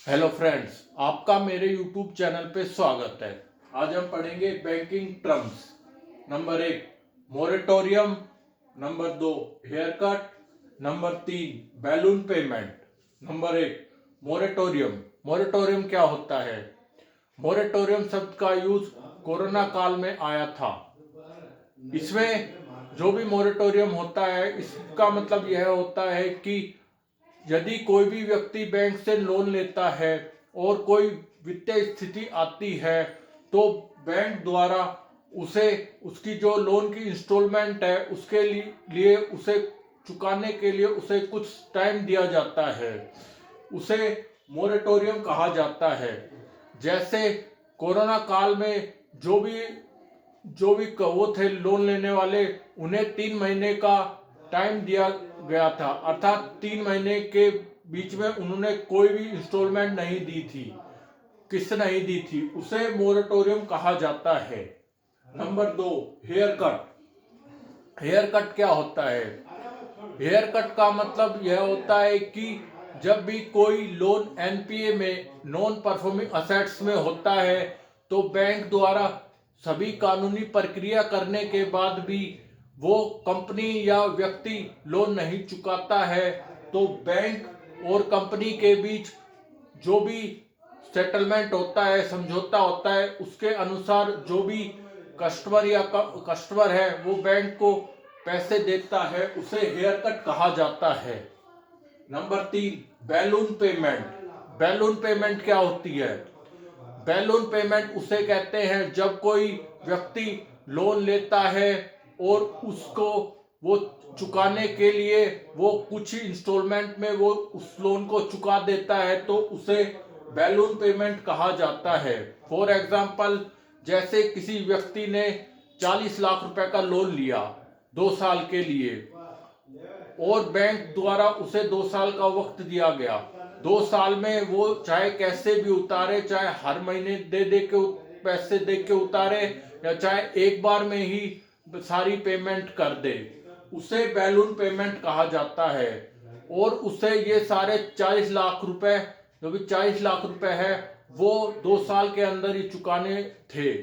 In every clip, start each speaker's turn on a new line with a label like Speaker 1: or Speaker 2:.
Speaker 1: Hello friends, आपका मेरे YouTube channel पे स्वागत है। आज हम पढ़ेंगे banking terms. Number 1 moratorium, number 2 hair cut, number 3 balloon payment. Number 1 moratorium. Moratorium क्या होता है? मोरेटोरियम शब्द का यूज कोरोना काल में आया था। इसमें जो भी मोरेटोरियम होता है, इसका मतलब यह होता है कि यदि कोई भी व्यक्ति बैंक से लोन लेता है और कोई वित्तीय स्थिति आती है तो बैंक द्वारा उसे उसकी जो लोन की इंस्टॉलमेंट है उसके लिए उसे चुकाने के लिए उसे कुछ टाइम दिया जाता है। उसे मोरेटोरियम कहा जाता है। जैसे कोरोना काल में जो भी वो थे लोन लेने वाले, उन्हें 3 महीने का टाइम दिया गया था, अर्थात 3 महीने के बीच में उन्होंने कोई भी इंस्टॉलमेंट नहीं दी थी, किस्त नहीं दी थी, उसे मोरेटोरियम कहा जाता है। Number 2 hair cut. Hair cut क्या होता है? हेयर कट का मतलब यह होता है कि जब भी कोई लोन एनपीए में, नॉन परफॉर्मिंग असेट्स में होता है, तो बैंक द्वारा सभी कानूनी प्रक्रिया करने के बाद भी वो कंपनी या व्यक्ति लोन नहीं चुकाता है, तो बैंक और कंपनी के बीच जो भी सेटलमेंट होता है, समझौता होता है, उसके अनुसार जो भी कस्टमर है वो बैंक को पैसे देता है, उसे हेयर कट कहा जाता है। Number 3 balloon payment. Balloon payment क्या होती है? बैलून पेमेंट उसे कहते हैं जब कोई व्यक्ति लोन लेता है और उसको वो चुकाने के लिए वो कुछ ही इंस्टॉलमेंट में वो उस लोन को चुका देता है, तो उसे बैलून पेमेंट कहा जाता है। फॉर एग्जाम्पल, जैसे किसी व्यक्ति ने 40 लाख रुपए का लोन लिया 2 साल के लिए और बैंक द्वारा उसे 2 साल का वक्त दिया गया। 2 साल में वो चाहे कैसे भी उतारे, चाहे हर महीने दे के पैसे दे के उतारे, या चाहे एक बार में ही सारी पेमेंट कर दे, उसे बैलून पेमेंट कहा जाता है। और उसे ये सारे 40 लाख रुपए, जो भी 40 लाख रुपए है, वो 2 साल के अंदर ही चुकाने थे,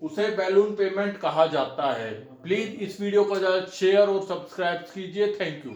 Speaker 1: उसे बैलून पेमेंट कहा जाता है। प्लीज इस वीडियो को ज्यादा शेयर और सब्सक्राइब कीजिए। Thank you.